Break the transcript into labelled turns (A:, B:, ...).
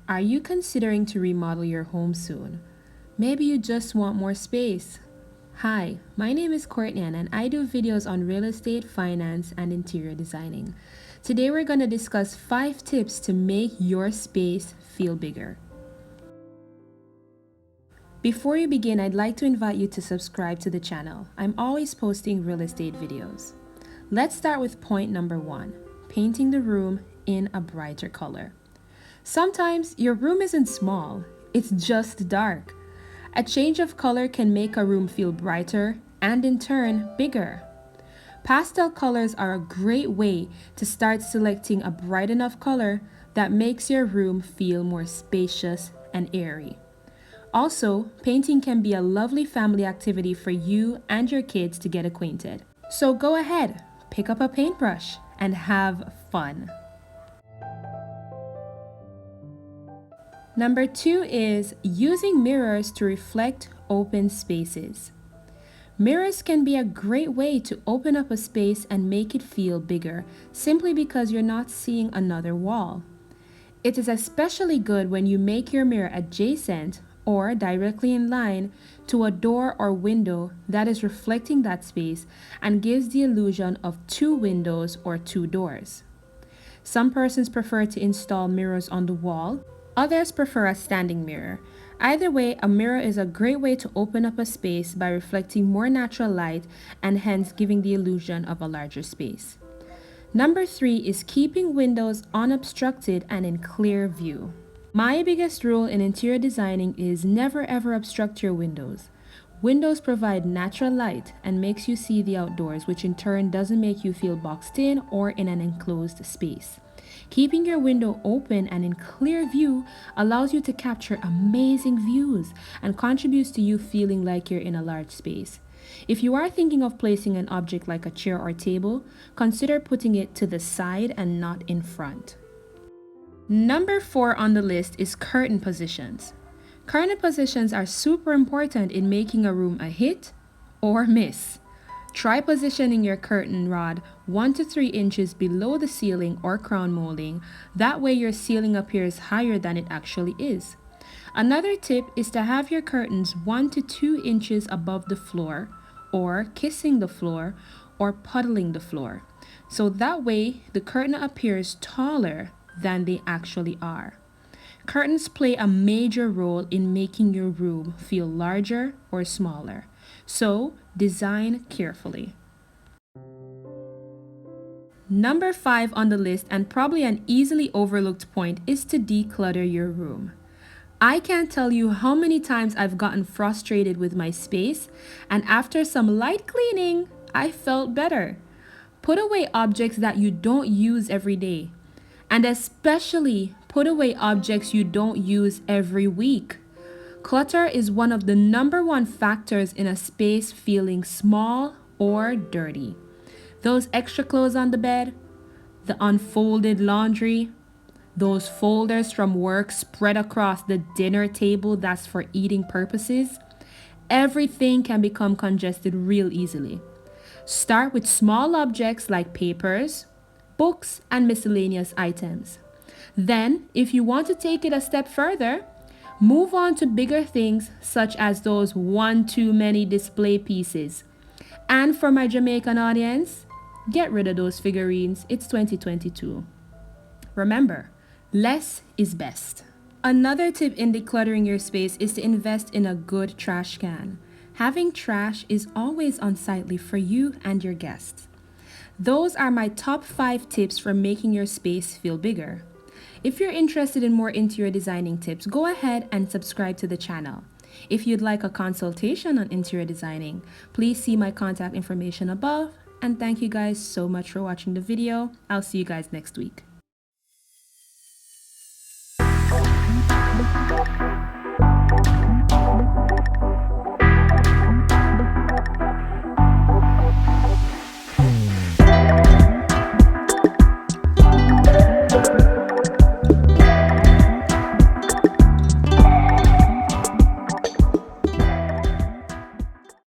A: Are you considering to remodel your home soon? Maybe you just want more space. Hi, my name is Courtney-Ann and I do videos on real estate, finance, and interior designing. Today we're going to discuss 5 tips to make your space feel bigger. Before you begin, I'd like to invite you to subscribe to the channel. I'm always posting real estate videos. Let's start with point number 1, painting the room in a brighter color. Sometimes your room isn't small, it's just dark. A change of color can make a room feel brighter and in turn bigger. Pastel colors are a great way to start selecting a bright enough color that makes your room feel more spacious and airy. Also, painting can be a lovely family activity for you and your kids to get acquainted. So go ahead, pick up a paintbrush and have fun. Number 2 is using mirrors to reflect open spaces. Mirrors can be a great way to open up a space and make it feel bigger simply because you're not seeing another wall. It is especially good when you make your mirror adjacent or directly in line to a door or window that is reflecting that space and gives the illusion of 2 windows or 2 doors. Some persons prefer to install mirrors on the wall. Others prefer a standing mirror. Either way, a mirror is a great way to open up a space by reflecting more natural light and hence giving the illusion of a larger space. Number 3 is keeping windows unobstructed and in clear view. My biggest rule in interior designing is never ever obstruct your windows. Windows provide natural light and makes you see the outdoors, which in turn doesn't make you feel boxed in or in an enclosed space. Keeping your window open and in clear view allows you to capture amazing views and contributes to you feeling like you're in a large space. If you are thinking of placing an object like a chair or table, consider putting it to the side and not in front. Number 4 on the list is curtain positions. Curtain positions are super important in making a room a hit or miss. Try positioning your curtain rod 1 to 3 inches below the ceiling or crown molding. That way your ceiling appears higher than it actually is. Another tip is to have your curtains 1 to 2 inches above the floor or kissing the floor or puddling the floor. So that way the curtain appears taller than they actually are. Curtains play a major role in making your room feel larger or smaller. So, design carefully. Number 5 on the list, and probably an easily overlooked point, is to declutter your room. I can't tell you how many times I've gotten frustrated with my space, and after some light cleaning, I felt better. Put away objects that you don't use every day, and especially put away objects you don't use every week. Clutter is one of the number 1 factors in a space feeling small or dirty. Those extra clothes on the bed, the unfolded laundry, those folders from work spread across the dinner table that's for eating purposes, everything can become congested real easily. Start with small objects like papers, books, and miscellaneous items. Then, if you want to take it a step further, move on to bigger things such as those one too many display pieces. And for my Jamaican audience, get rid of those figurines. It's 2022. Remember, less is best. Another tip in decluttering your space is to invest in a good trash can. Having trash is always unsightly for you and your guests. Those are my top 5 tips for making your space feel bigger. If you're interested in more interior designing tips, go ahead and subscribe to the channel. If you'd like a consultation on interior designing, please see my contact information above. And thank you guys so much for watching the video. I'll see you guys next week.